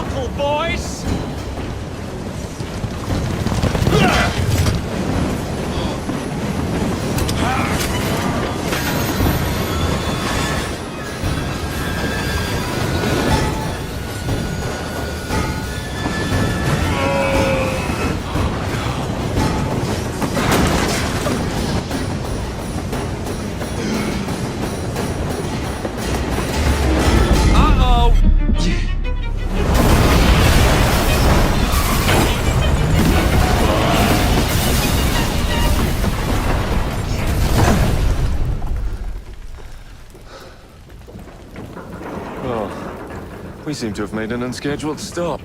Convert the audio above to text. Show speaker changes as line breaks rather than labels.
buckle, boys! Uh-oh!
Oh, we seem to have made an unscheduled stop.